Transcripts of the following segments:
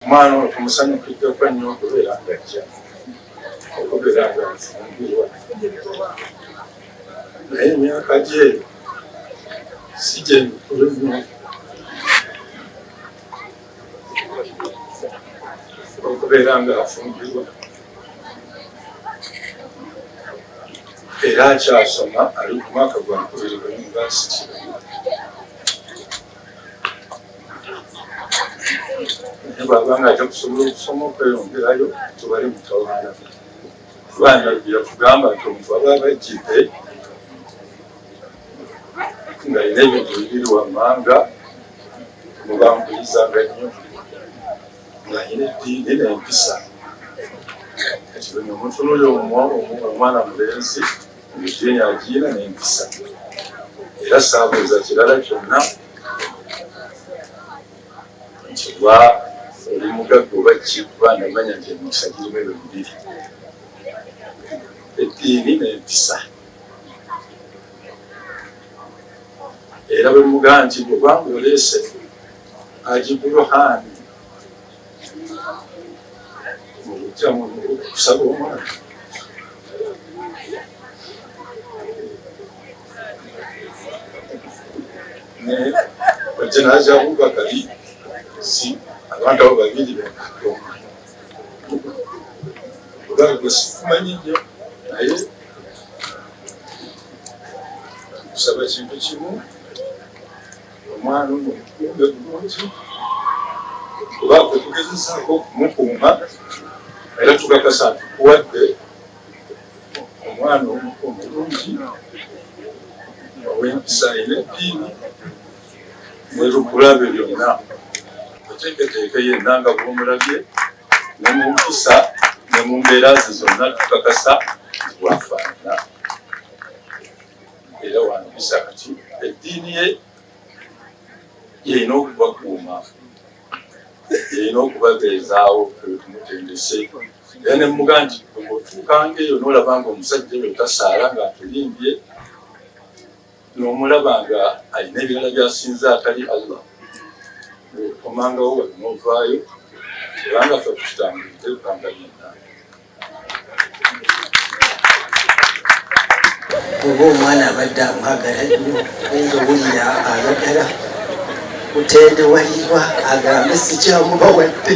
Mwana okumusanyukidde nnyo okubeera ng'ajja okubeera ng'afumbirwa naye emyaka gye si gye mikulu nnyo okubeera ng'afumbirwa era akyasoma ali ku mwaka gwa 2 gwa yunivasite. Baba ng'ajja kusobola okusoma okweyongerayo tubali mutawaana baana byatugamba nti omuntu aba abajjidde ng'alina ebintu bibiri wammanga mubambulizanga nnyo ng'alina eddiini n'empisa. Kati bino omuntu n'oyo omwana mulenzi eddiini agiina n'empisa era saabuuza kirala kyonna nti oba oli mugagga oba ki kuba ndamanya nti emikisa girimu ebyo bibiri eddiini n'empisa. Era bwe mugamba nti obanga oleese ajiburuhaani mubujjamu kusaba omwana ojja naja Abubakari si abantu abo babiri bekadde omwana olwali gwe sikumanyi nnyo naye kusaba kintu kimu omwana ono mukumbe bulungi oba kwe tugezesaako okumukuuma era tukakasa tukuwadde omwana omulungi ow'empisa ayina eddiini nerukulabe byonna oteeketeeke yenna nga bw'omulabye ne mu mpisa ne mu mbeera ze zonna tukakasa bwafaanana. Era wandiisa kati eddiini ye yeyina okubakuuma yeyina okubabeezaawo tumutendese. Era ne mmugaa nti bw'otuukanga eyo n'olaba nga omusajja eyo tasaala ng'atulimbye n'omulaba nga alina ebirala by'asinza atali Allah okomangawo wali n'ovaayo kubanga ffe tukitambulidde bbanga lyonna. Oba omwana abadde amwagala nnyo nga owulira ayagala kutendewalirwa agambe sikyamubawadde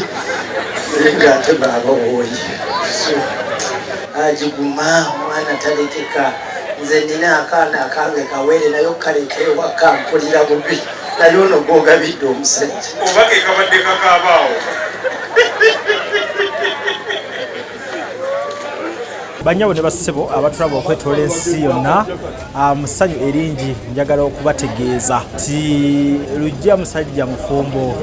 naye ng'ate baabawooye. Agiguma omwana talekeka. Nze nina akaana akange kawere naye kaleka ewaka mpulira bubi naye ono gwogabidde omusajja oba ke kabadde kakaabaawo. Banyabo ne bassebo abatulaba okwetoola ensi yonna musanyu eringi njagala okubategeeza ti lujja musajja mufumbo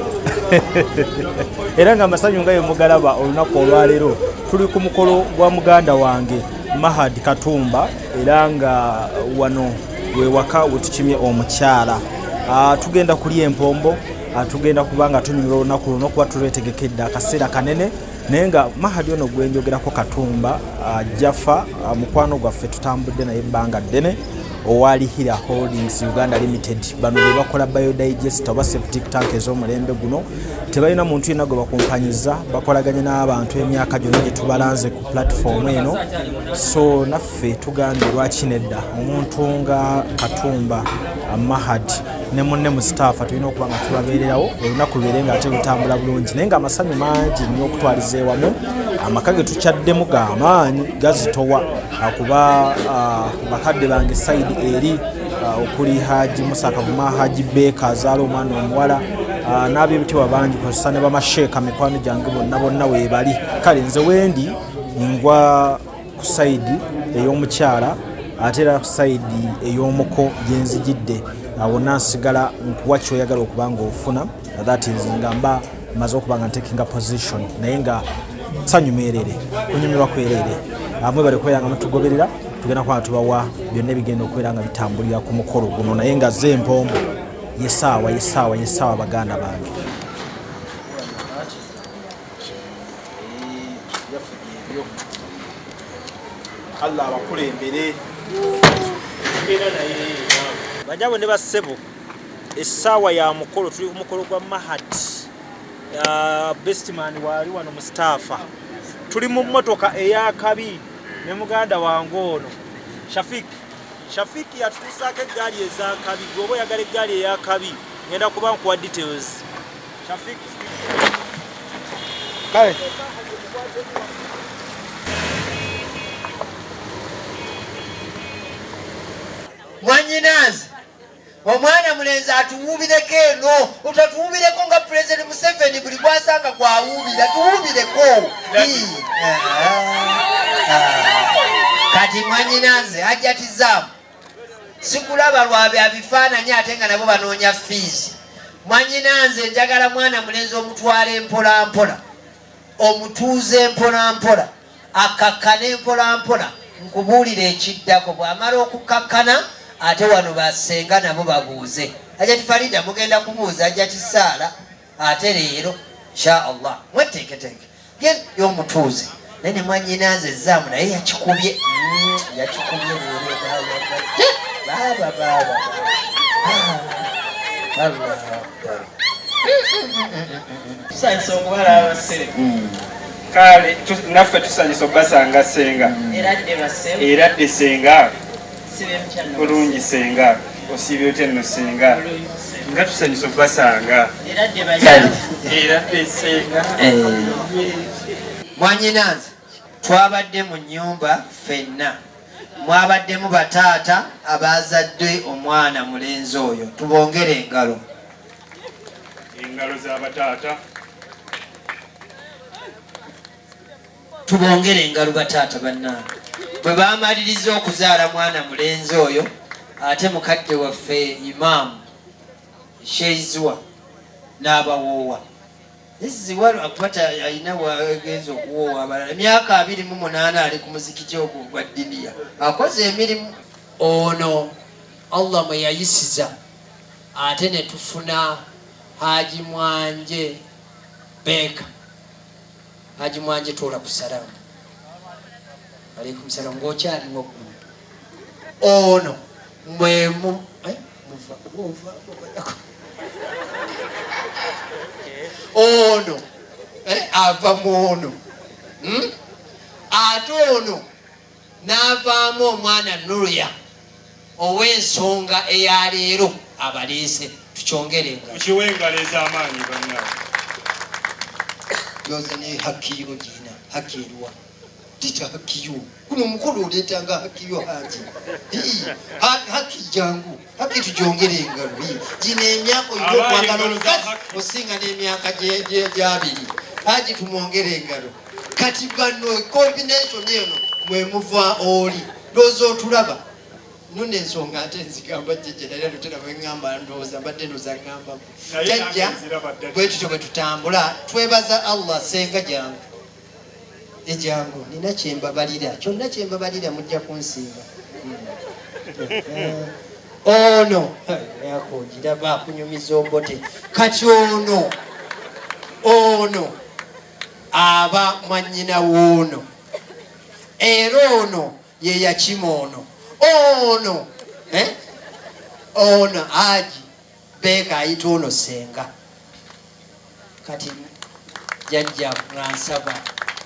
era nga amasanyu nga yemugalaba olunaku olwaleero tuli ku mukolo gwa muganda wange Mahad Katumba era nga wano wewaka wetukimye omukyala. Tugenda kulya empombo tugenda kubanga tunyumira olunaku luno kuba tulwetegekedde akaseera kanene naye nga Mahad ono gwenjogerako Katumba Jaffa mukwano gwaffe tutambudde naye ebbanga ddene owali Hira Holdings Uganda Limited. Bano be bakola biodigest oba septic tank ez'omulembe guno tebalina muntu yenna gwe bakumpanyiza bakolaganye n'abantu emyaka gyonna gye tubalanze ku platform eno. So naffe tugambye lwaki nedda omuntu nga Katumba Mahad ne munne mu staff tulina okuba nga tubabeererawo olunaku lubeere nga ate lutambula bulungi naye nga amasanyu mangi nnyo okutwaliza ewamu. Amaka ge tukyaddemu g'amaanyi gazitowa kuba bakadde bange sayidi eri okuli Haji Musa Kavuma Haji Beka azaala omwana omuwala n'ab'ebitiibwa bangi kw'ossa ne bamasheeka mikwano gyange bonna weebali. Kale nze wendi ngwa ku sayidi ey'omukyala ate era ku sayidi ey'omuko gye nzijidde wonna nsigala nkuwa kyoyagala okuba nga ofuna that is nga mba maze okuba nga ntakinga position naye nga sanyu meerere kunyumirwa kwerere amwe bali kubeera nga mutugoberera tugenda kuba tubawa byonna ebigenda okubeera nga bitambulira ku mukolo guno naye nga ze empombo yesaawa baganda bange. Allah abakulembere banyabo ne bassebo essaawa ya mukolo tuli ku mukolo gwa Mahad bestman wali wano Mustafa tuli mu mmotoka eyakabi ne muganda wange ono Shafiki yatukusako eggaali ezakabi gwoba oyagala eggaali eyakabi ngenda kuba nkuwa details Shafiki kale Mwanyinaze omwana mulenzi atuwubireko eno otatuwubireko nga President Museveni buli gwasanga gwawubira tuwubireko kati mwanyinaze ajatizaamu sikulaba lwabe abifaananyi ate nga nabo banoonya fees mwanyinaze njagala mwana mulenzi omutwala mpola mpola omutuuze mpola mpola akakkane mpola mpola nkubuulira ekiddako bw'amala okukakkana ate wano basenga nabo babuuze ajati Farida mugenda kubuuza ajati Saala ate leero insha Allah mweteeketeeke gen y'omutuuze nene mwanyinaze ezaamu naye yakikubye kale naffe tusanyusa obbasanga senga era dde senga bulungi senga osiibye otya nno senga nga tusanyusa obbasanga era dde senga mwanyinaze twabadde mu nnyumba ffenna mwabaddemu bataata abazadde omwana mulenzi oyo tubongere engalo z'abataata tubongere engalo bataata bannange bwe bamaliriza okuzaala mwana mulenzi oyo ate mukadde waffe imaamu Sheizwa n'abawoowa ziwa lwakubata alina wagenza okuwoowa abalala emyaka 28 ali ku muzikiti ogwo gwa Diniya akoze emirimu ono Allah mwe yayisiza ate ne tufuna Haji Mwanje Beka Haji Mwanje tola ku salamu alaikum salam ngokyali ngokulu ono mwemu ono ava muono ate ono n'avaamu omwana Nuria ow'ensonga eyaleero abaleese tukyongerenga tukiwengalo ez'amaanyi banna yoza ne hakiyo jina hakirwa tita hakiyo kuno mukulu oletanga hakiyo haji haki jangu haki tujongerenga jina emyaka yo kwagala osinga n'emyaka gyabiri haji tumwongere engalo kati bano combination eno mwe muva oli dozo tulaba nune ensonga ate nzigamba jjejjera era lutera bwe ngamba ndooza mbadde ndooza ngamba jjajja bwe tutyo bwe tutambula twebaza Allah senga jangu ejangu nina kyembabalira kyonna kyembabalira mujja kunsinga ono yakongiraba akunyumiza ombote kati ono aba mwanyina woono era ono ye yakimono ono Haji Beka ayita ono senga kati jajja ngansaba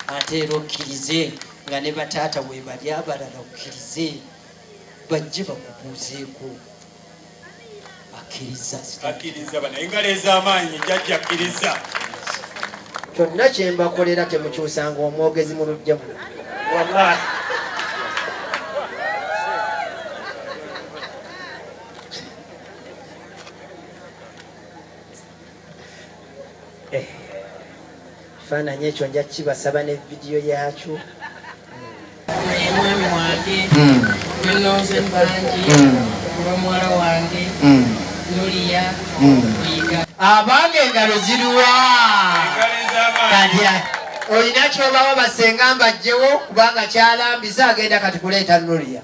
ate era okkirize nga ne bataata bwe bali abalala okkirize bajje bamubuuzeeko akkiriza bana engalo ez'amaanyi jajja akkiriza kyonna kyembakolera temukyusanga omwogezi mu lujja muno wallahi kifaananyi ekyo nja kibasaba ne vidiyo yakyo mwami wange nonze mbangi olw'omuwala wange Nuria Yiga abange engalo ziruwa kati olina kyobawa basenga mbajjewo kubanga kyalambiza agenda kati kuleeta Nuria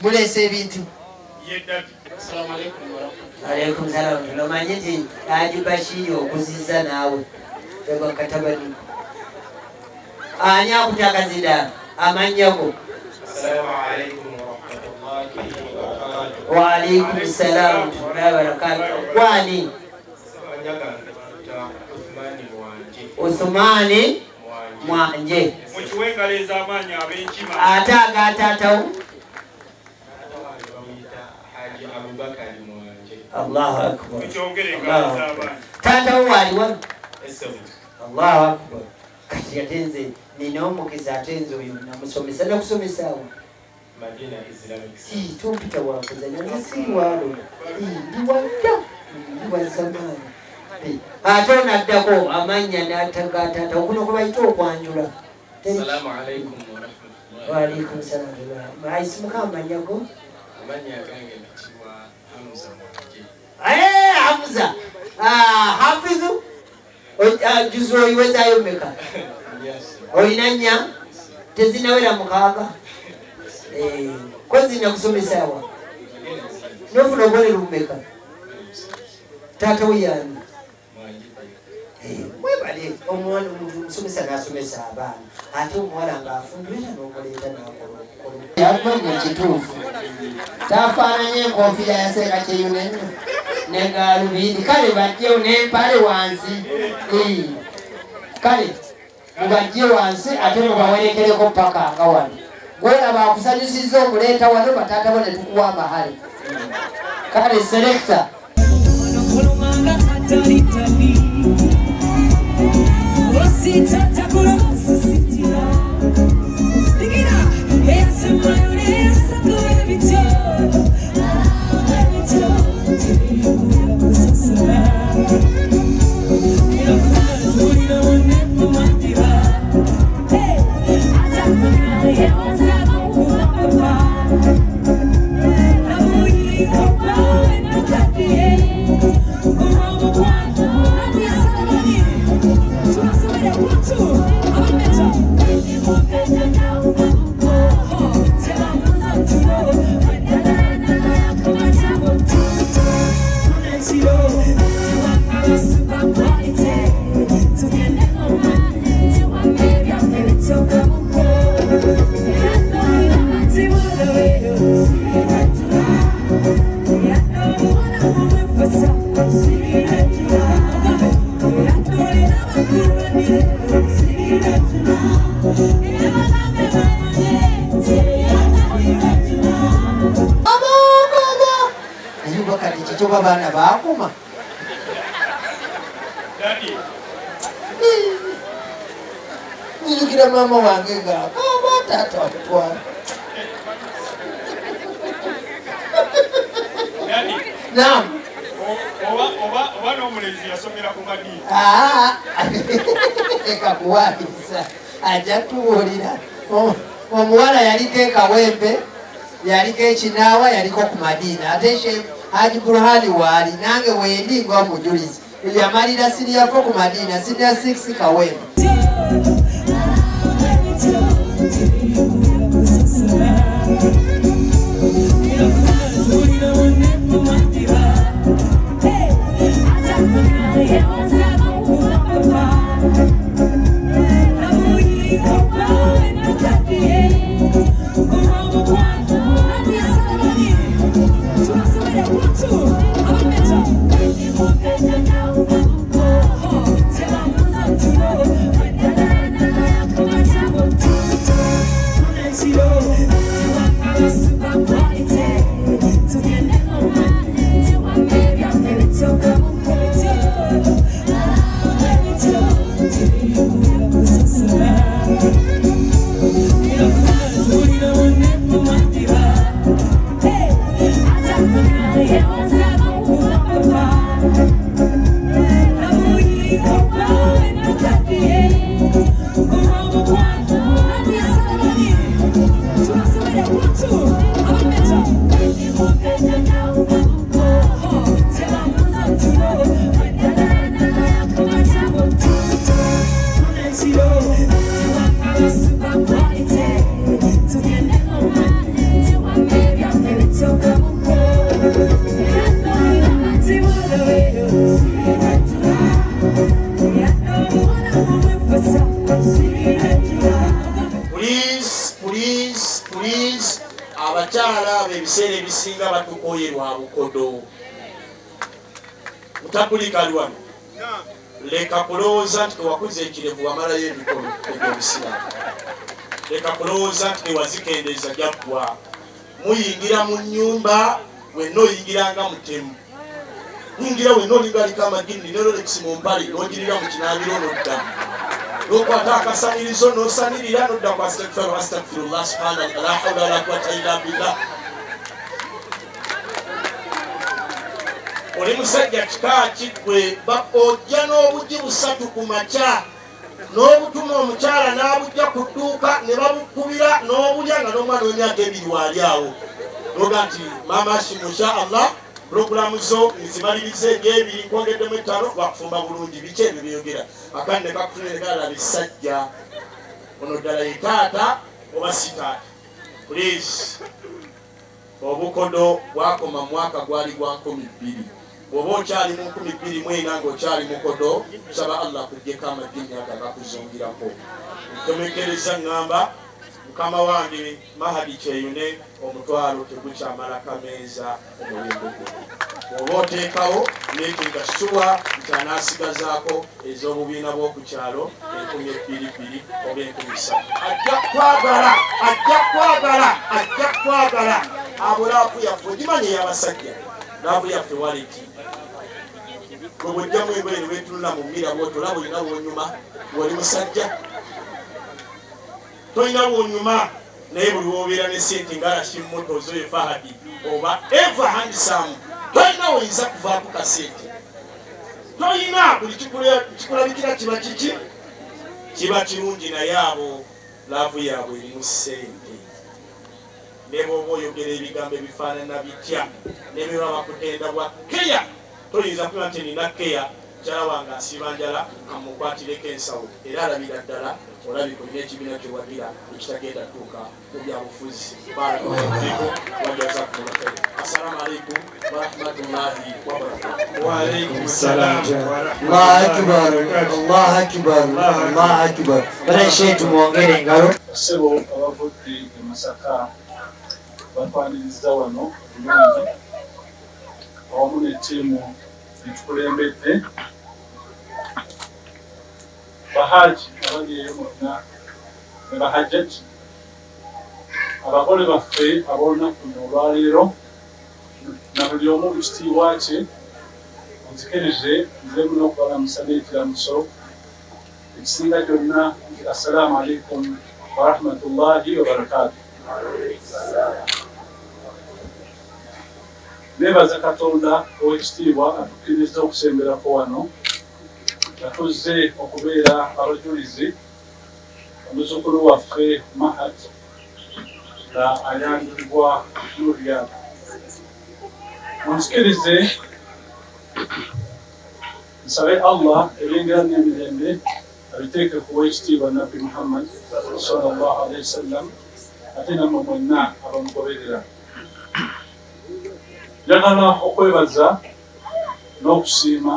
muleese ebintu alaikum salam omanyi nti Haji Bashiri okuzizza naawe ebakatabani ani akutakazida amanyako wa alaikum salam wa barakatuh kwani Usumani Mwanje. Mukiwengaleza amaanyi ab'enkima. Ate agataatawo Haji Abubakari Mwanje. Allahu akbar. Mukyongerengaleza abaana. Taatawo waliwo. Esabu. Allahu akbar. Kati yatenze nina omukisa atenze oyo namusomesa nakusomesa awo. Madina Islamic. Tumpita wakuzanya nze siri walo. Ndi wadda. Ndi wa zamani. Ate onaddako amannya n'atagaataata okuno kwe bayita okwanjula. Assalamu alaikum wa rahmatullahi. Wa alaikum salam. Maisi mukamanya go? Amanya gange nakibwa Hamza Mwanje. Hamza. Hafidhu. Juzu oyiwezayo mmeka? Yes. Olina nnya? Tezinawera mukaaga? Ko zinakusomesa wa? Nofuna obubonero mmeka? Taata weyani? Mwebale omwana omusomesa n'asomesa abaana ate omuwala ng'afumbirira n'omuleeta n'akola yava mu kituufu tafaananye enkofiira yaseera kyeyunenyo ne gaalubindi kale bajjewo n'empale wansi kale mubajje wansi ate mubawerekereko paka nga wano gwolaba akusanyusizza omuleeta wano bataata bo ne tukuwa amahale kale selekta abaana baakuma nzijukira maama wange ngaakaaba taata wakutwala naam oba n'omulenzi yasomera ku Madina. Ekakuwaabisa ajja tubuulira omuwala yaliko ekawempe yaliko ekinaawa yaliko ku Madina ate Haji Burhani waali nange wendi nga omujulizi yamalira siniya 4 ku Madina siniya 6 kawempe Please, abakyala bebiseera ebisinga batukoyerwa bukodo. Mutapulika lwano. leka kulowooza nti wakuza ekirevu wamalayo emikono egy'obusiraamu. Leka kulowooza nti wazikendeza jaggwa. Muyingira mu nnyumba wenna oyingiranga mutemu. Yingira wenna oligaliko amagini ne Rolex mu mpale n'ogirira mu kinaabiro n'odda. N'okwata akasanirizo n'osanirira n'odda ku astagfirullah subhanallah la hawla wala quwwata illa billah. Oli musajja kika kiggwe ojja n'obugi busatu ku makya n'obutuma omukyala n'abujja ku dduuka ne babukubira n'obulya nga n'omwana w'emyaka 2 waali awo. Noga nti mama shimusha Allah programu zo nzimalirize egy'ebiri nkwongeddemu 5 bakufumba bulungi. Biki ebyo byogera akandi ne kakufunire kala bisajja ono ddala ye taata oba si taata. Please obukodo bwakoma mwaka gwali gwa 12. Bw'oba okyali mu 2024 ng'okyali mukodo tusaba Allah kugyeko amagini agakuzungirako. Nkomekereza ngamba mukama wange Mahadi Kyeyune omutwalo tegukyamala kameeza omulembe gwe. Bw'oba oteekawo neetinga ssuwa nti anaasigazaako ez'obubiina bw'okukyalo 2022 oba 2023. Ajja kwagala abulaafu yaffe ogimanye ey'abasajja laavu yaffe waleti. Gwe bw'ojjamu engoye ne weetunula mu mmira bw'otolaba olina bw'onyuma wali musajja. Tolina bw'onyuma naye buli w'obeera ne sente nga Rashid Motors oyo Fahadi oba Eva Handsome tolina oyinza kuvaako kasente. Tolina buli kikulabikira kiba kiki kiba kirungi naye abo laavu yaabwe erimu ssente. Ne bw'oba oyogera ebigambo ebifaanana bitya ne bwe baba bakutenda bwa keya toyinza kuba nti nina keya mukyala wange asiiba njala kamukwatireko ensawo era alabira ddala olabika olina ekibiina kyewagira ekitagenda tuuka mu byabufuzi. Assalamu alaikum warahmatullahi wabarakatuh. Wa alaikum salam. Allah akbar, Allah akbar, Allah akbar. Bala shetu muongere ngalo. Sebo abavudde e Masaka batwaniriza wano bulungi awamu n'ettiimu etukulembedde bahaji abali eyo monna ne bahajjati abagole baffe ab'olunaku luno olwaleero na buli omu mu kitiibwa kye nzikirize nze muno okubalamusa n'ekiramuso ekisinga gyonna nti assalamu alaikum warahmatullahi wabarakatuh. Nebaza Katonda ow'ekitiibwa atukkiriza okusemberako wano nga tuzze okubeera abajulizi omuzukulu waffe Mahad nga ayanjulibwa Nuria. Munzikirize nsabe Allah ebyengira n'emirembe abiteeke ku w'ekitiibwa Nabbi Muhammad sallallahu alaihi wasallam ate nammwe mwenna abamugoberera. Njagala okwebaza n'okusiima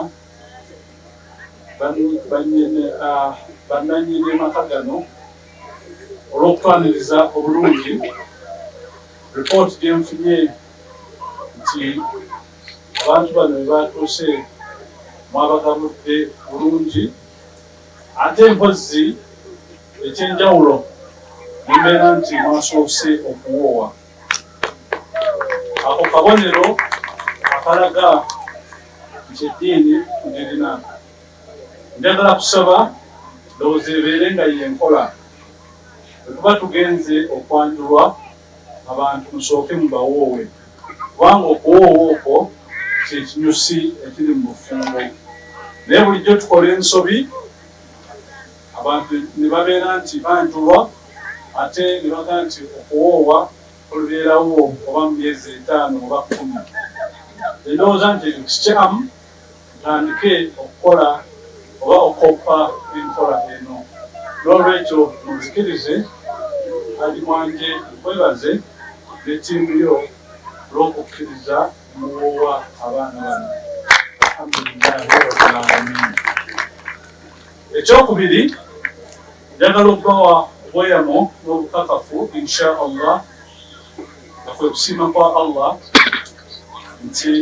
bannannyini maka gano olw'okutwaniriza obulungi. Ripooti gye nfunye nti abantu bano bwe batuuse mwabagabudde bulungi ate mpozzi ekyenjawulo nimbeera nti mwasoose okuwoowa. Ako kabonero akalaga nti eddiini ndirina. Njagala kusaba ndowooza ebeere nga yenkola. Bwe tuba tugenze okwanjulwa abantu musooke mubawoowe kubanga okuwoowa okwo kyekinyusi ekiri mu bufumbo. Naye bulijjo tukola ensobi abantu ne babeera nti banjulwa ate ne baga nti okuwoowa olubeerawo oba mu myezi 5 oba 10. Ndowooza nti kikyamu ntandike okukola oba okoppa enkola eno. N'olwekyo munzikirize ali mwanje nkwebaze n'ettiimu yo olw'okukkiriza muwoowa abaana bano. Alhamdulillahi rabbil alamin. Ekyokubiri njagala okubawa obweyamo n'obukakafu insha Allah nga kwe kusiima kwa Allah nti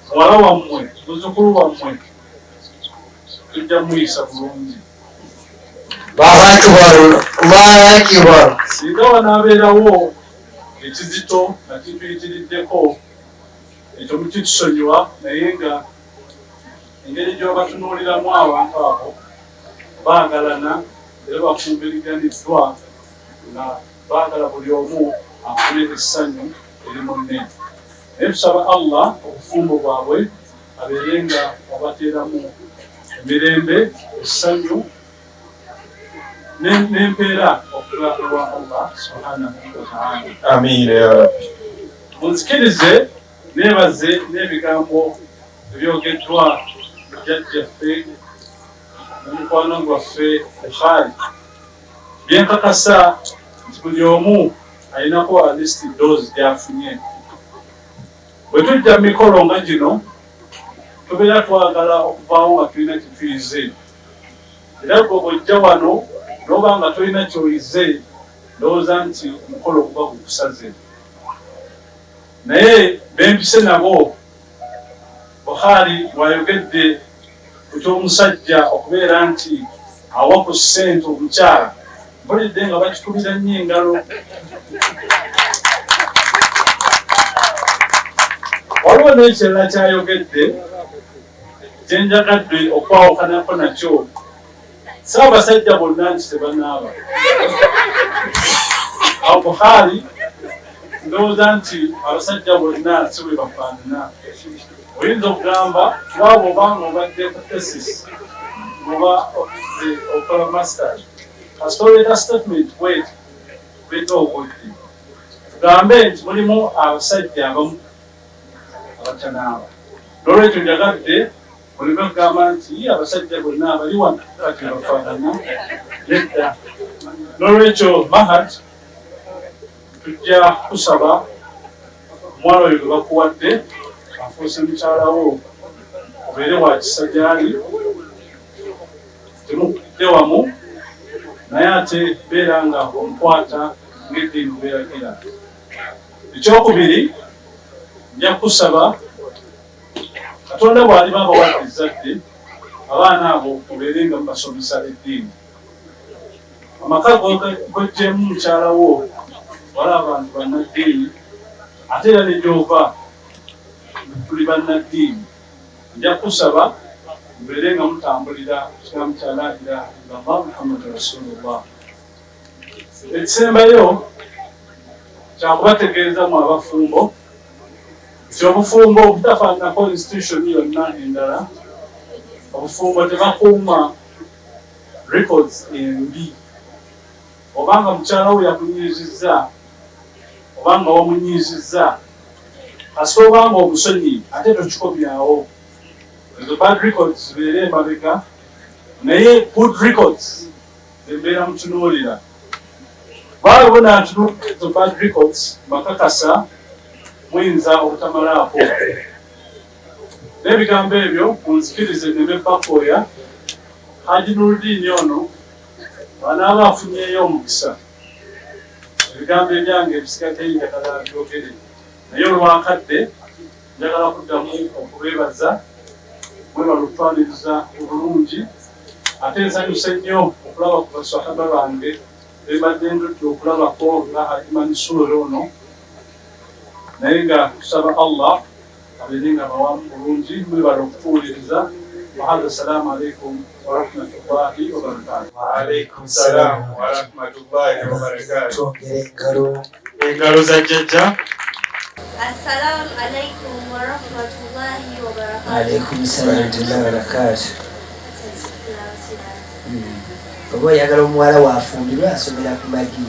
muwala wammwe muzzukulu wammwe tujja muyisa bulungi. Singa wanaabeerawo ekizito nga kituyitiriddeko ekyo mukitusonyiwa, naye nga engeri gy'obatunuuliramu abantu abo baagalana era bafumbiriganiddwa nga baagala buli omu afune essanyu eri munne. Naye tusaba Allah obufumbo bwabwe abeere nga abateeramu emirembe, essanyu n'empeera okuva ewa Allah subhanahu wa ta'ala. Amiina ya Rabbi. Munzikirize neebaze n'ebigambo ebyogeddwa jjajjaffe n'omukwano gwaffe Bukhari, byenkakasa nti buli omu alinako alisti doozi gy'afunye. Bwe tujja mu mikolo nga gino tubeera twagala okuvaawo nga tulina kituyize, era gwe bw'ojja wano n'oba nga tolina kyoyize ndowooza nti omukolo guba gukusaze. Naye bempise nabo Bukhari bw'ayogedde ku ky'omusajja okubeera nti awa ku ssente omukyala, mpulidde nga bakikubira nnyo engalo. Waliwo n'ekirala kyayogedde kyenjagadde okwawukanako nakyo. Si abasajja bonna nti tebanaaba. Awo Bukhari ndowooza nti abasajja bonna si bwe bafaanana. Oyinza okugamba lwaba obanga obadde ku thesis oba okola masters, kasitoleta statement bweti bweta obudde tugambe nti mulimu abasajja abamu abatanaaba. N'olwekyo njagadde mulime okugamba nti abasajja bonna abali wano ati bafaanana, nedda. N'olwekyo Mahad tujja kusaba omuwala oyo gwe bakuwadde afuuse mukyalawo obeere wa kisa gy'ali, temukudde wamu naye ate beera nga omukwata ng'eddiini bweragira. Ekyokubiri nja kusaba Katonda bw'aliba abawadde ezzadde, abaana abo obeere nga mubasomesa eddiini. Amaka gojjeemu mukyalawo wala abantu bannaddiini, ate era ne gy'ova tuli bannaddiini. Nja kusaba mubeere nga mutambulira kigambo kya la ilaha illallah Muhammadu Rasulullah. Ekisembayo kyakubategeeza mu abafumbo nti obufumbo obutafaananako institution yonna endala, obufumbo tebakuuma records embi. Obanga mukyala we yakunyiizizza obanga wamunyiizizza, kasita obanga omusonyi ate tokikomyawo. Ezo bad records zibeere emabega, naye good records embeera mutunuulira. Bwaba bonaatunuulira ezo bad records bakakasa muyinza obutamalaako. N'ebigambo ebyo munzikirize nneme bakooya Haji Nuruddin ono banaaba afunyeeyo omukisa. Ebigambo ebyange ebisigadde njagala byogere, naye olwakadde njagala kuddamu okubeebaza mwebala okutwaliriza obulungi. Ate nsanyuse nnyo okulaba ku basahaba bange bebadde ndudde okulabako nga Haji Mansour ono, naye nga tusaba Allah abeere nga bawamu bulungi. Mwebala okutuwuliriza. Wahadha, assalamu alaikum warahmatullahi wabarakatuh. Waalaikum salam warahmatullahi wabarakatuh. Twongere Engalo za jjajja. Assalamu alaikum warahmatullahi wabarakatuh. Alaikum salam warahmatullahi wabarakatuh. Oba oyagala omuwala waafumbirwa asomera ku magi.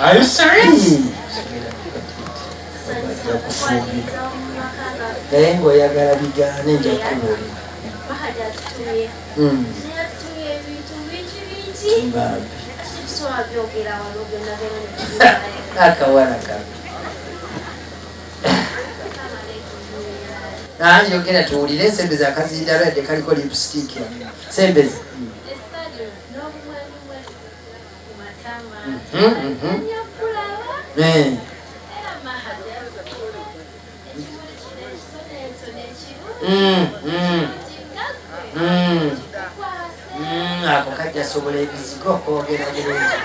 Are you serious? Naye ng'oyagala bigaane nja kubuulira. Akawala kabi. Yogera tuwulire Sembeza akazindala yadde kaliko lipstick. Sembeza. ako kajja sobola ebizigo okwogera bulungi.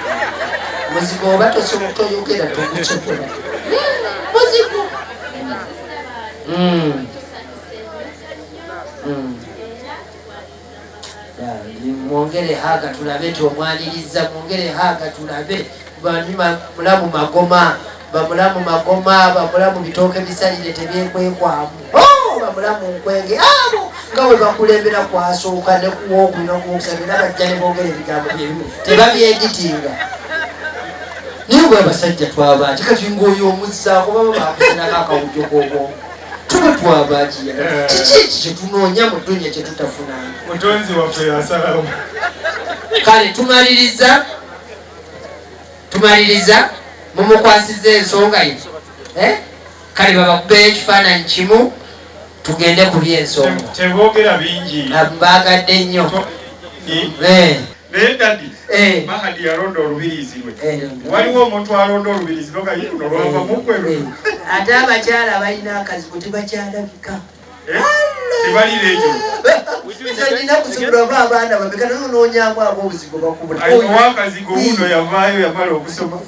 Muzigo oba toyogera togukyekula muzigo. Mwongere haga tulabe tomwaniriza, mwongere haga tulabe bamulamu magoma, bamulamu magoma, bamulamu bitooke bisalire tebyekwekwamu, bamulamu nkwenge abo nga bwe bakulembera kwasooka ne kuwokuna nokuwokusabira bajja ne boogera ebigambo byebimu tebabyeditinga. Naye bwe abasajja twabaki kati ng'oyo omuzzaako baba bakusenako akawujjo k'obwongo tuba twabakiya kiki eki kyetunoonya mu ddunya kyetutafunanga. Mutonzi waffe yasalawo. Kale tumaliriza mumukwasiza ensonga ye. Kale babakubeera ekifaananyi kimu tugende kuli ensonga. Teboogera bingi. Mbagadde nnyo. Naye dadi Mahadi yalonda olubirizi lwe. Waliwo omuntu alonda olubirizi nga ye luno lwava mukwero. Ate abakyala balina akazibu tebakyalabika. Tebalira ekyo. Nina kusobola oba abaana bameka nonoonyamu ab'obuzigo bakubula. Ayiwa akazigo wuno yavaayo yamala okusoma.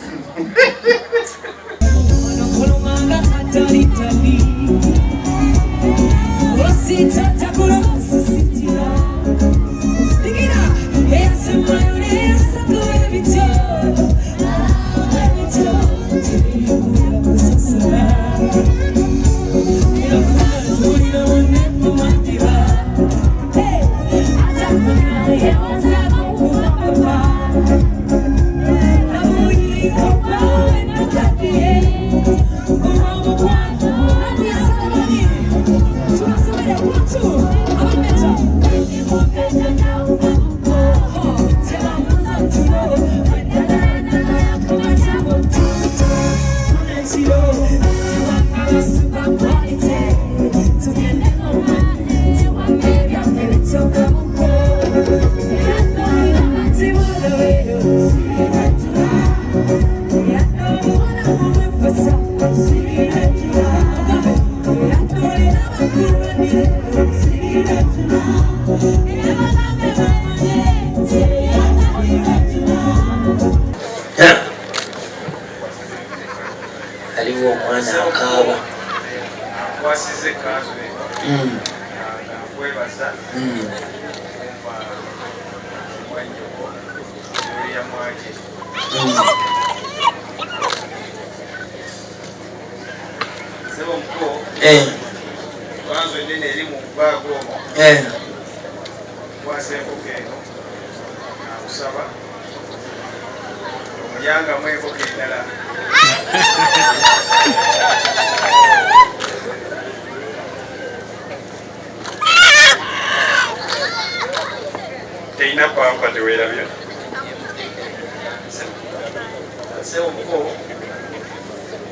Aliwo omwana akaaba Wasize kazwe. Kwebaza. Sebo mko. Kwanza nene elimu bago. Wasembo keno. Na usaba. Omuyanga mweko kendala. Teina pampa tewerabya. Sebo mko.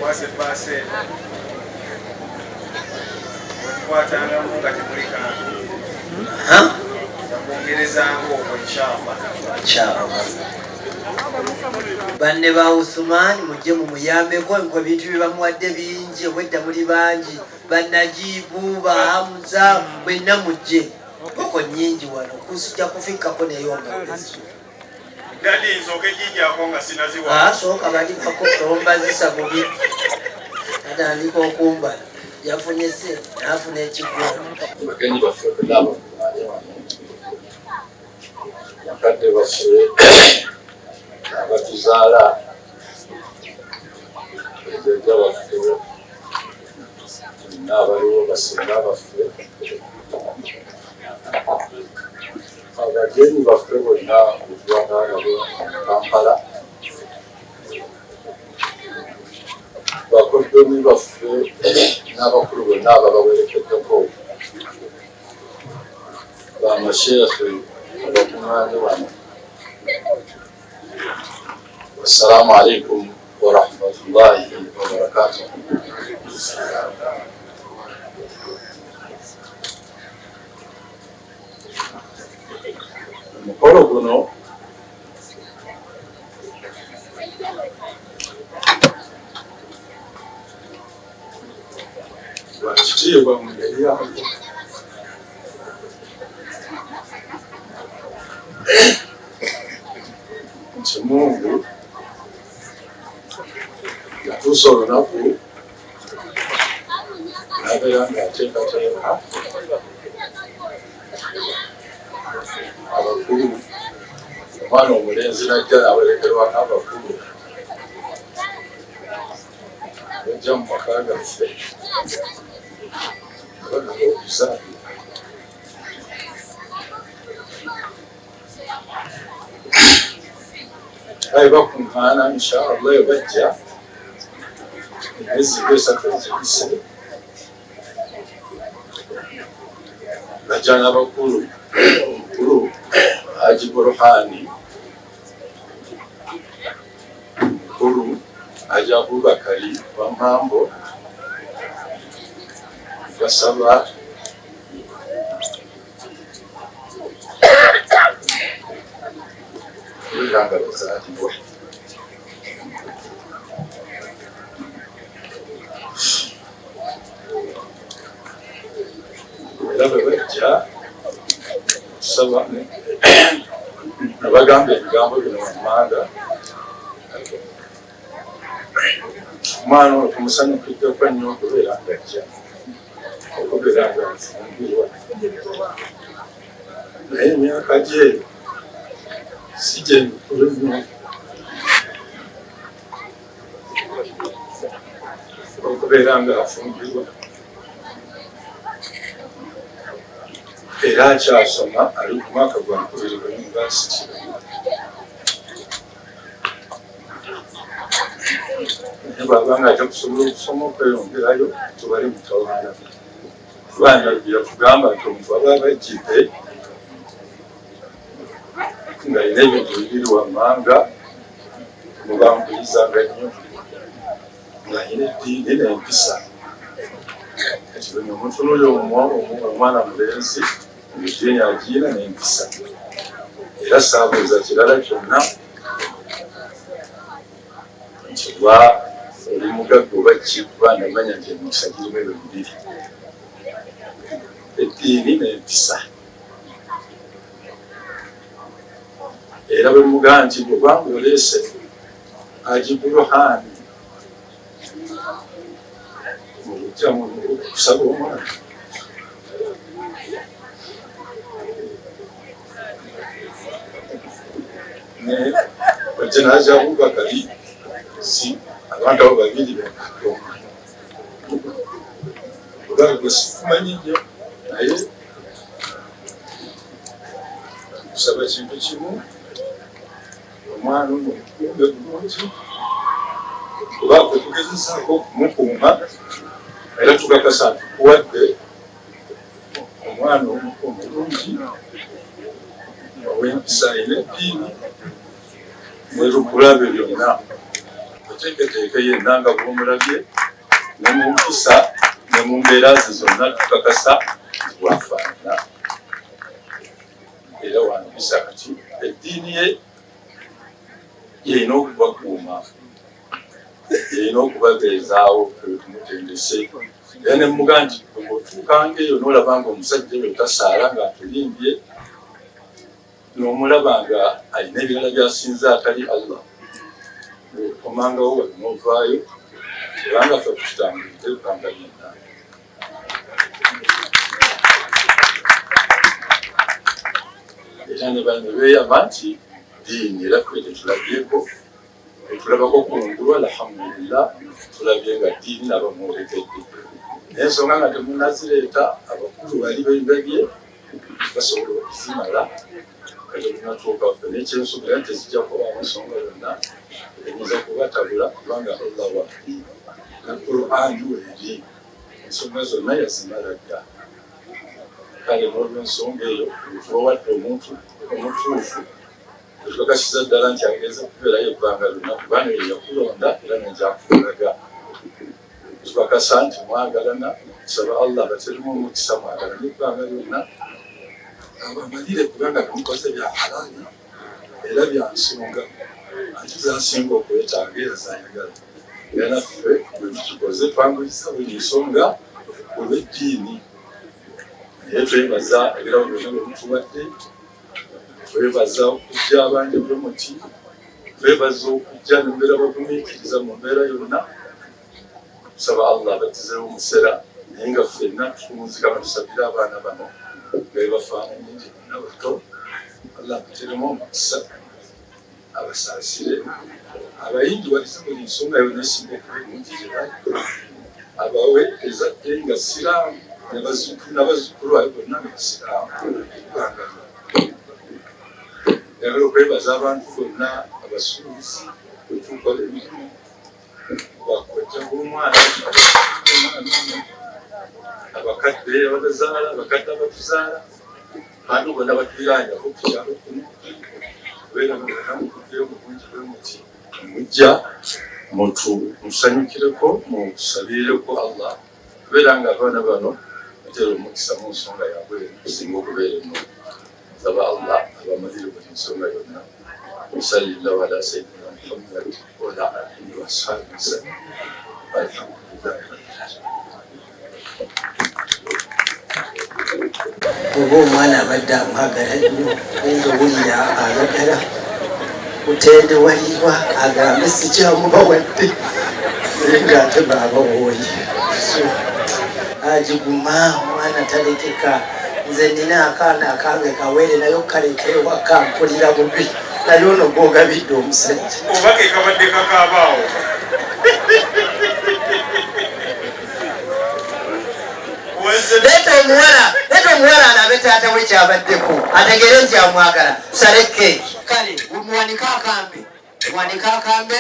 Wase pase. Watanga munga timulika. Yakuongereza ngo okwenchamba. Banne ba Usumani mujje mumuyambeko nko bintu bibamuwadde bingi obwedda muli bangi bannajibu ba Hamza bwenna mujje koko nyingi wano kusijja kufikako neyonga Dadi nsoke jijjako nga sinaziwa. Sooka baliko tomba zisa mubi atandika okumba yafunye se nafuna ekigwano bagenyi baffe bonna bakadde baffe abatuzaala jjajja baffe n'abaliwo basinga baffe abagenyi baffe bonna okuwangana Kampala bakodomi baffe n'abakulu bonna ababawerekeddeko bamasheekhe abakuŋŋaanye wano. Assalamu alaikum wa rahmatullahi wa barakatuh. Omukolo guno gwa kitiibwa mu ngeri yaagwo. nti Mungu yatuusa olunaku n'abeera ng'ateekateeka abakulu, omwana omulenzi najja n'awerekerwako abakulu bajja mu maka gaffe bagala okuzaala. Baali bakuŋŋaana inshallah eyo bajja emyezi esatu eziyise, bajja n'abakulu, omukulu Haji Burhani, omukulu Haji Abubakari Wamambo, basaba kubeera nga bazaalibwa. Era bwe bajja tusaba nabagamba ebigambo bino wammanga, omwana ono tumusanyukiddeko nnyo okubeera ng'ajja, okubeera ng'afumbirwa, naye emyaka gye si gye mikulu nnyo okubeera ng'afumbirwa. Era akyasoma, ali ku mwaka gwa 2 ku yunivasite. Naye bw'aba nga ajja kusobola okusoma okweyongerayo tubali mutawaana. Abaana byatugamba nti omuntu aba abajjidde ng'alina ebintu bibiri wammanga mubambulirizanga nnyo, ng'alina eddiini n'empisa. Kati bwe omuntu n'oyo omwana mulenzi eddiini agiina n'empisa, era saabuuza kirala kyonna nti oba oli mugagga oba ki, kuba ndamanya nti emikisa girimu ebyo bibiri, eddiini n'empisa. Era bwe mugamba nti bw'obanga oleese Haji Burhani mujja kusaba omwana, bajja n'Haji Abubakari, si abantu abo babiri bekadde omwana. Olwali gwe sikumanyi nnyo, naye kusaba kintu kimu, omwana ono omukumbe bulungi, kuba kwe tugezezaako okumukuuma era tukakasa tukuwadde omwana omulungi ow'empisa n'eddiini mwetukulabe byonna oteeketeeke yenna nga bw'omulabye ne mu mpisa ne mu mbeera ze zonna tukakasa bwafaanana. Era wampisa kati eddiini ye yeyina okubakuuma, yeyina okubageezaawo tumutendese. Era ne mmugaa nti bw'otuukanga eyo n'olaba nga omusajja oyo tasaala ng'atulimbye, n'omulaba nga alina ebirala by'asinza atali Allah, okomangawo wali n'ovaayo, kubanga ffe tukitambulidde bbanga lyonna. Era ne bano beeyama nti ddiini, era ffe tetulabyeko, tulabako kungulu, alhamdulillah, tulabye nga ddiini n'abamwolekedde. Naye ensonga nga temunazireeta, abakulu bali babye basobola okuzimala, kati tunatuuka ffe n'ekyensuubira nti tezijja kubaamu ensonga yonna eyinza kubatabula, kubanga Allah wahdi ne Qur'ani weeri, ensonga zonna yazimala dda. Kale n'olw'ensonga eyo tubawadde omuntu omutuufu tukakasiza ddala nti agenza kubeerayo ebbanga lyonna, kubanga ye yakulonda era n'egyakulaga. Tukakasa nti mwagalana, tusaba Allah baterimu omukisa, mwagalana ebbanga lyonna, abamalire kubanga temukoze bya halaali era bya nsonga, ate zasinga okwetaaga era zayagala. Era naffe bwe tukikoze twanguliza buli nsonga olw'eddiini. Naye twebaza ebirabo byonna bye mutuwadde, twebaza okujja abanje b'omuti twebaza okujja nembeera bagumiikiriza mu mbeera yonna tusaba Allah abatizeewo omusera naye nga ffenna tukunzikama tusabire abaana bano bebafaananye nti bonna bato Allah abateremu omukisa abasaasire abayingi walize buli nsonga yonna esinga okuba ennungi gye bali abawe ezadde nga siraamu n'abazzukulu babe bonna nga basiraamu bangaza njagala okwebaza abantu bonna abasuubuzi wetukola emirimu bakojja b'omwana abakadde abatazaala abakadde abatuzaala bantu bonna batuyanyako ku kyalo kuno kubeera mugana mukuddeyo obulungi bw'omuti mujja musanyukireko musabireko Allah kubeera nga abaana bano batera omukisa mu nsonga yabwe kusinga okubeera ennungi saba Allah abamalire buli nsonga yonna sallallahu ala sayyidina Muhammad wa ala alihi wa sahbihi wasallam alhamdulillah. Oba omwana abadde amwagala nnyo nga owulira ayagala kutendewalirwa agambe sikyamubawadde naye ng'ate baabawooye agiguma omwana talekeka. Nze nina akaana akange kawere nayo kaleka ewaka mpulira bubi naye ono gwogabidde omusajja oba ke kabadde kakaabaawo leeta omuwala alabe taata we kyabaddeko ategere nti amwagala tusale keeki kale muwanika akambe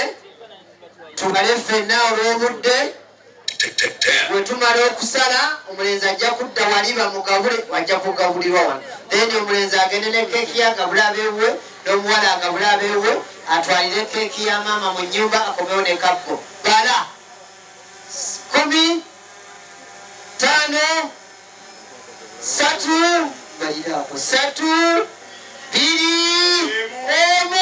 tugale ffenna olw'obudde bwe tumala okusala omulenzi ajja kudda wali bamugabule wajja kugabulirwa wano then omulenzi agende ne keeki agabule abeewe n'omuwala agabule abeewe atwalire keeki ya maama mu nnyumba akomewo ne kappo bala 10 5 3 baliraako 3 2 1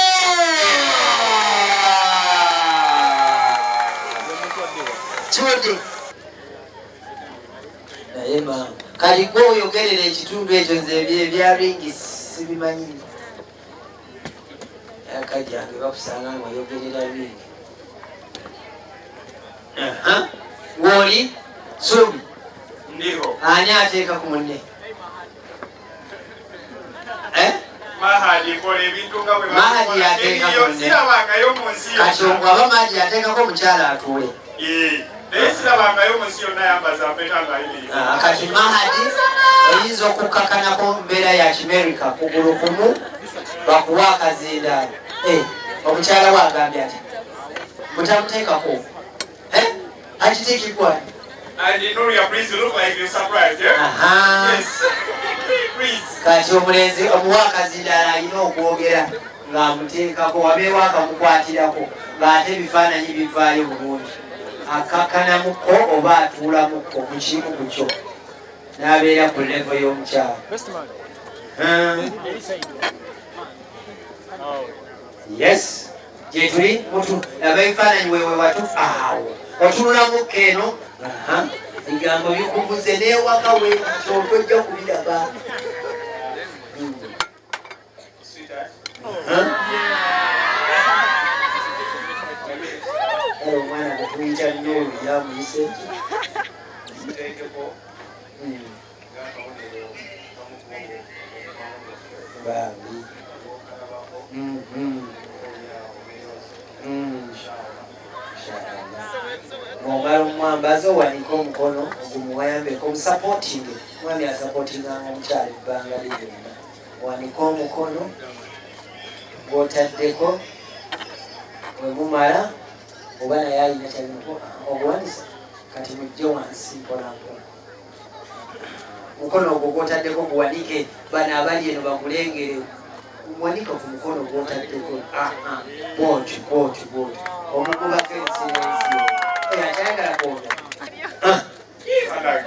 Chode naye maama kaliko oyogerera ekitundu ekyo nze ebyalingi sibimanyi akajange bakusanga ngaoyogerera bingi woli subi ndiho ani ateeka ku munne Mahadi kola ebintu nga bwe Mahadi yateeka ku munne sirabangayo mu nsi kati ogwo aba Mahadi yateekako omukyala atuule naye sirabangayo mu nsi yonna yambaza mpeta ngaayiri kati Mahadi oyinza okukkakanako mu mbeera ya kimerika kugulu kumu bakuwa akazindaalo omukyala we agambye ati mutamuteekako akiteekebwa And Nuria, please look like you're surprised, yeah? Yes. Please. Kati omulenzi omuwa akazindaala alina okwogera ng'amuteekako wabeewo akamukwatirako ng'ate ebifaananyi bivaayo bulungi akakkanamuko oba atuulamuko mu kimu ku kyo n'abeera ku levo y'omukyala. Yes gye tuli laba ebifaananyi wewe watufu awo otunulamuko eno bigambo bikumbuze n'ewaka we tojja kubiraba. Omwana atuyita Nuuru yamuyise bambi ng'omala omwambaza owanika omukono ogumuwayambeko omusapootinge mwami asapootinganga omukyala ebbanga lye lyonna owanika omukono gw'otaddeko bwe gumala oba naye alina kyalinaku oguwanisa kati mujje wansi mpolampola mukono ogwo gw'otaddeko guwanike bano abali eno bagulengere wanika ku mukono gw'otaddeko bwotyo omugubako ensirensi akyagala kwona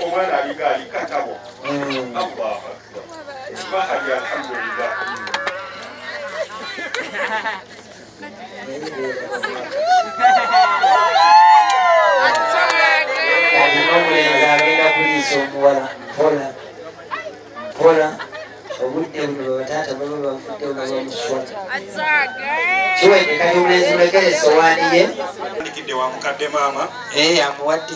omwana aligaali katabo Mahadi alhamdulillah. alina omulenzi agenda kuliisa omuwala mpola obudde buno taata baba bafudde unabamuswa kiwedde kati omulenzi mulekere essowaani ye ndikidde wa mukadde maama amuwadde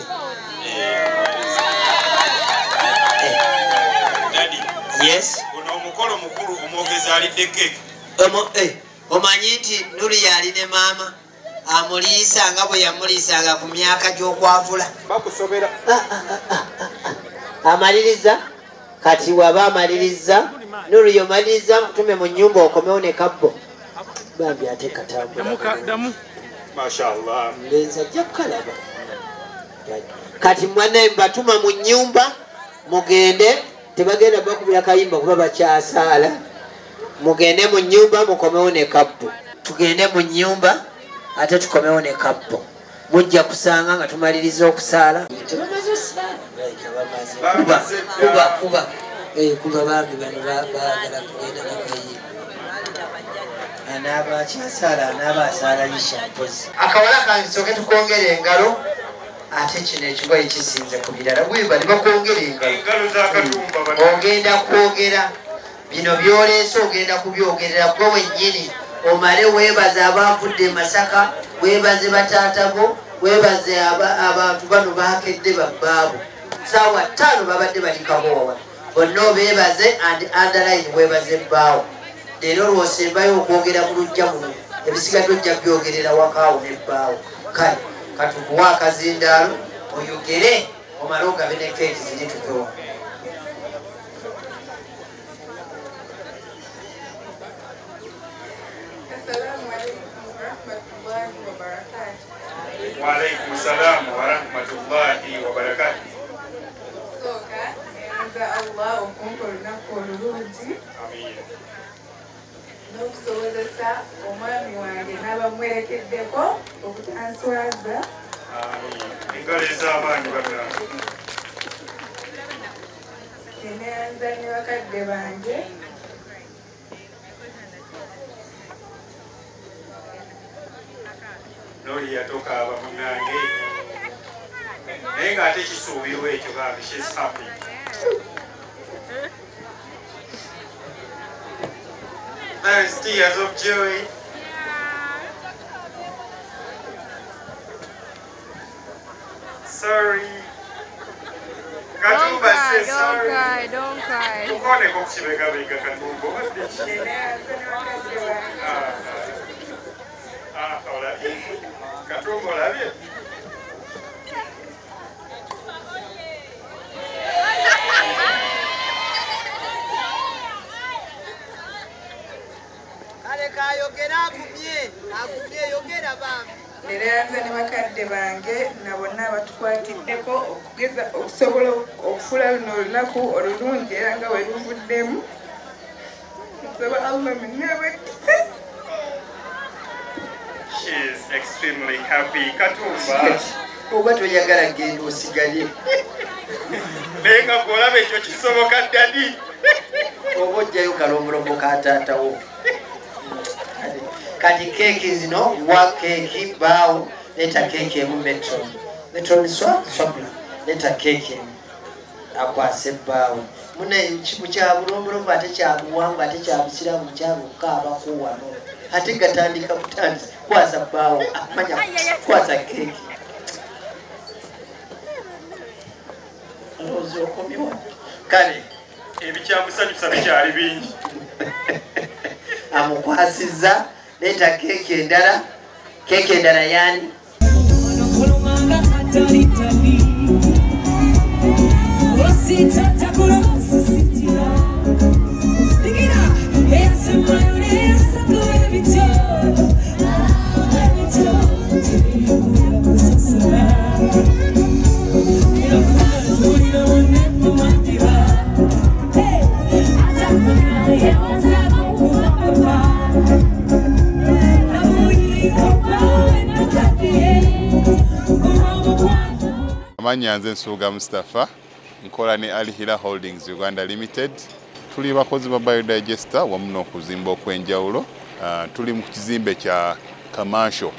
dadi yes guno omukolo mukulu omwogezi alidde keeki omanyi nti Nuliya ali ne maama amuliisa nga bwe yamuliisanga ku myaka gy'okwavula bakusobera amaliriza kati waba amaliriza Nuliya omaliriza mutume mu nnyumba okomewo ne kabbo bambi ate katambula mashallah mulenzi ajja kukalaba kati mwannaye mbatuma mu nnyumba mugende tebagenda bakubira kayimba kuba bakyasaala mugende mu nnyumba mukomewo ne kabbo tugende mu nnyumba ate tukomewo ne kabbo mujja kusanga nga tumaliriza okusaala tebamaze okusaala kuba bambi bano baagala kugenda nakayimba anaaba akyasaala anaaba asaala lishampozi akawala kange soke tukongera engalo ate kino ekigoye kisinze ku birala bweba ne bakwongera engalo ogenda kwogera bino byoleese ogenda kubyogerera gwe wennyini omale weebaze abavudde Masaka weebaze bataatabo weebaze abantu bano baakedde babbaabo saawa 5 babadde bali kaboowa bonna obeebaze and underline weebaze bbaawo leero lwosembayo okwogera mu lujja muno ebisigadde ojja byogerera wakaawo nebbaawo kale katukuwa akazindaalo oyogere omale ogabe ne keeki ziri tutoa Waalaikum salam wa rahmatullahi wa barakatuh. Soka enza Allah okumpa olunaku olulungi n'okusobozesa omwami wange n'abamwerekeddeko obutanswaza engalo ez'abaani bagamba eneyanza ne bakadde bange Nuliya tokaaba munnange naye ng'ate kisuubirwa ekyo bambi she's happy. Nice tears of joy. Sorry. Katumba says sorry. Don't cry. Tukoneko kukibegabega Katumba. Olabye? Katumba olabye? Era yanze ne bakadde bange na bonna abatukwatiddeko okugeza okusobola okufula luno olunaku olulungi era nga we luvuddemu nsaba Allah munyabakkise. She is extremely happy. Katumba. oba toyagala genda osigalye naye nga bw'olaba ekyo kisoboka ddadi oba ojjayo kalombolombo ka taatawo kati keeki zino wa keeki baawo leta keeki emu metron swabula leta keeki emu akwase bbaawo mune kimu kya bulombolombo ate kya buwangwa ate kya busiramu kyabukaabako wano ate gatandika butandisi kwasa bbaawo amanya kwasa keeki kale ebikyamusanyusa bikyali bingi amukwasizza leta keeki endala yani Amanya nze Nsuuga Mustafa nkola ne Al Hilal Holdings Uganda Limited. Tuli bakozi ba biodigester wamu n'okuzimba okwenjawulo. Tuli mu kizimbe kya commercial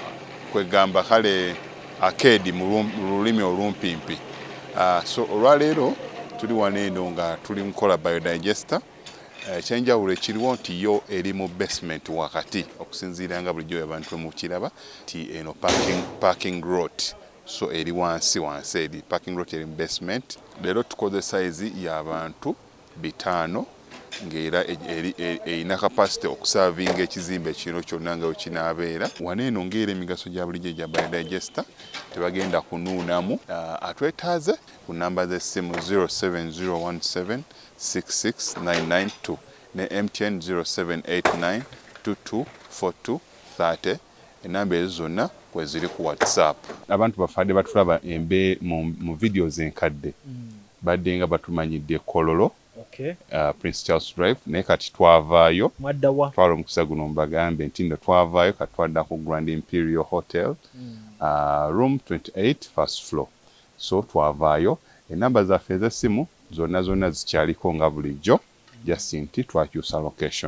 kwegamba kale arcade mu lulimi olumpimpi. So olwaleero tuli wano eno nga tuli mukola biodigester ekyenjawulo ekiriwo nti yo eri mu basement wakati okusinziira nga bulijjo abantu mukiraba nti eno parking lot so eri wansi eri parking lot eri mu basement. Leero tukoze size y'abantu 5 ng'era erina capacity okusavinga ekizimbe kino kyonna nga wekinaabeera. Wano eno ng'era emigaso gya bulijjo gya biodigester tebagenda kunuunamu. Atwetaaze ku namba z'essimu 07017669992 ne MTN 0789224230. Enamba ezo zonna kweziri ku WhatsApp. Abantu bafadde batulaba mu videos enkadde badde nga batumanyidde Kololo Prince Charles Drive naye kati twavaayo twala omukisa guno mubagambe nti ndo twavaayo kati twadda ku Grand Imperial Hotel room 28 first floor. So twavaayo. Enamba zaffe ez'essimu zonna zikyaliko nga bulijjo just nti twakyusa location.